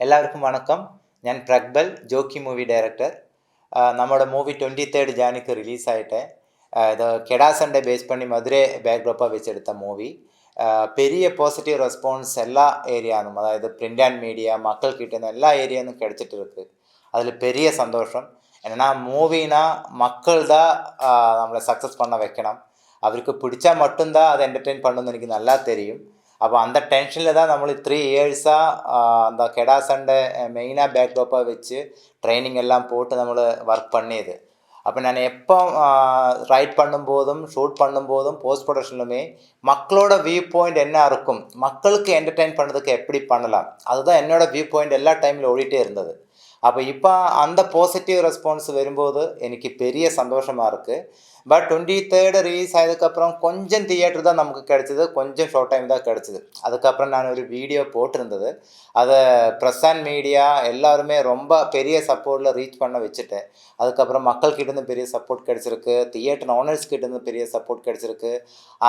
എല്ലാവർക്കും വണക്കം. ഞാൻ പ്രഗ്ബൽ, ജോക്കി മൂവി ഡയറക്ടർ. നമ്മുടെ മൂவி 23 ஜானுக்கு ரிலீஸ் ஆகிட்டு இது கெடா சண்டே பேஸ் பண்ணி மதுரை பேக்ட்ராப்பாக வச்செடுத்த மூவி. பெரிய பாசிட்டிவ் ரெஸ்பான்ஸ் எல்லா ஏரியானும், அதாவது பிரிண்ட் அண்ட் மீடியா மக்கள்கிட்ட எல்லா ஏரியானும் கிடச்சிட்டு இருக்குது. அதில் பெரிய சந்தோஷம் என்னென்னா, மூவினா மக்கள் தான் நம்மளை சக்ஸஸ் பண்ண வைக்கணும். அவருக்கு பிடிச்சா மட்டும்தான் அதை என்டர்டெயின் பண்ணணும்னு எனக்கு நல்லா தெரியும். அப்போ அந்த டென்ஷனில் தான் நம்மளுக்கு 3 இயர்ஸாக அந்த கெடா சண்டை மெயினாக பேக்ட்ராப்பாக வச்சு ட்ரைனிங் எல்லாம் போட்டு நம்மளை ஒர்க் பண்ணியது. அப்போ நான் எப்போ ரைட் பண்ணும்போதும் ஷூட் பண்ணும்போதும் போஸ்ட் ப்ரொடக்ஷன்லுமே மக்களோட வியூ பாயிண்ட் என்ன இருக்கும், மக்களுக்கு என்டர்டெயின் பண்ணுறதுக்கு எப்படி பண்ணலாம், அதுதான் என்னோடய வியூ பாயிண்ட் எல்லா டைமில் ஓடிட்டே இருந்தது. அப்போ இப்போ அந்த பாசிட்டிவ் ரெஸ்பான்ஸ் வரும்போது எனக்கு பெரிய சந்தோஷமாக இருக்குது. பட் 23 ரிலீஸ் ஆனதுக்கப்புறம் கொஞ்சம் தியேட்டர் தான் நமக்கு கிடச்சிது, கொஞ்சம் ஷார்ட் டைம் தான் கிடச்சிது. அதுக்கப்புறம் நான் ஒரு வீடியோ போட்டிருந்தது, அதை ப்ரெஸ் அண்ட் மீடியா எல்லாருமே ரொம்ப பெரிய சப்போர்ட்டில் ரீச் பண்ண வச்சுட்டேன். அதுக்கப்புறம் மக்கள்கிட்டேருந்து பெரிய சப்போர்ட் கிடச்சிருக்கு, தியேட்டர் ஓனர்ஸ்கிட்டேருந்து பெரிய சப்போர்ட் கிடச்சிருக்கு.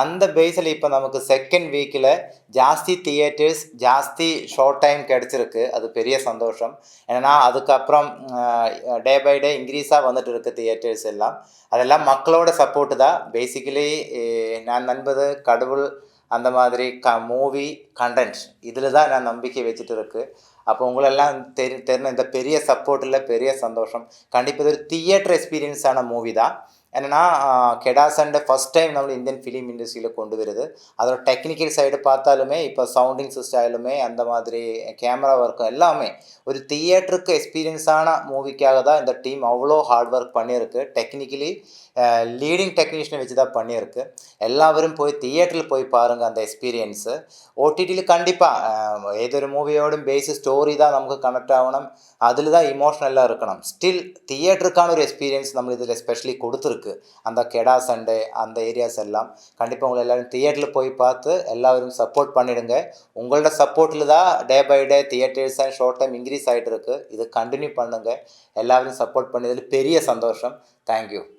அந்த பேஸில் இப்போ நமக்கு செகண்ட் வீக்கில் ஜாஸ்தி தியேட்டர்ஸ் ஜாஸ்தி ஷார்ட் டைம் கிடச்சிருக்கு. அது பெரிய சந்தோஷம். ஏன்னா அதுக்கப்புறம் டே பை டே இன்க்ரீஸாக வந்துட்டு இருக்குது தியேட்டர்ஸ் எல்லாம். அதெல்லாம் மக்களோட சப்போர்ட்டு தான். பேசிக்கலி நான் நம்புவது கடவுள், அந்த மாதிரி மூவி கண்டென்ட் இதில் தான் நான் நம்பிக்கை வச்சுட்டு இருக்கு. அப்போ உங்களெல்லாம் தெரிஞ்ச இந்த பெரிய சப்போர்ட்டில் பெரிய சந்தோஷம். கண்டிப்பாக இது ஒரு தியேட்டர் எக்ஸ்பீரியன்ஸான மூவி தான். என்னென்னா கெடா சண்டை ஃபஸ்ட் டைம் நம்ம இந்தியன் ஃபிலிம் இண்டஸ்ட்ரியில் கொண்டு வருது. அதோட டெக்னிக்கல் சைடு பார்த்தாலுமே இப்போ சவுண்டிங் சிஸ்டாலுமே அந்த மாதிரி கேமரா ஒர்க்கும் எல்லாமே ஒரு தியேட்டருக்கு எக்ஸ்பீரியன்ஸான மூவிக்காக தான் இந்த டீம் அவ்வளோ ஹார்ட் ஒர்க் பண்ணியிருக்கு. டெக்னிக்கலி லீடிங் டெக்னீஷியனை வச்சு தான் பண்ணியிருக்கு. எல்லாரும் போய் தியேட்டரில் போய் பாருங்கள் அந்த எக்ஸ்பீரியன்ஸு. ஓடிடியில் கண்டிப்பாக ஏதொரு மூவியோடும் பேஸு ஸ்டோரி தான் நமக்கு கனெக்ட் ஆகணும், அதில் தான் இமோஷ்னலாக இருக்கணும். ஸ்டில் தியேட்டருக்கான ஒரு எக்ஸ்பீரியன்ஸ் நம்ம இதில் எஸ்பெஷலி கொடுத்துருக்கு. அந்த கெடா சண்டே அந்த ஏரியாஸ் எல்லாம் கண்டிப்பாக உங்களை எல்லோரும் தியேட்டரில் போய் பார்த்து எல்லாரும் சப்போர்ட் பண்ணிடுங்க. உங்களோட சப்போர்ட்டில் தான் day by day theatres and short time increase ஆகிட்டு இருக்குது. இது கண்டினியூ பண்ணுங்கள். எல்லாரும் சப்போர்ட் பண்ணதில் பெரிய சந்தோஷம். தேங்க்யூ.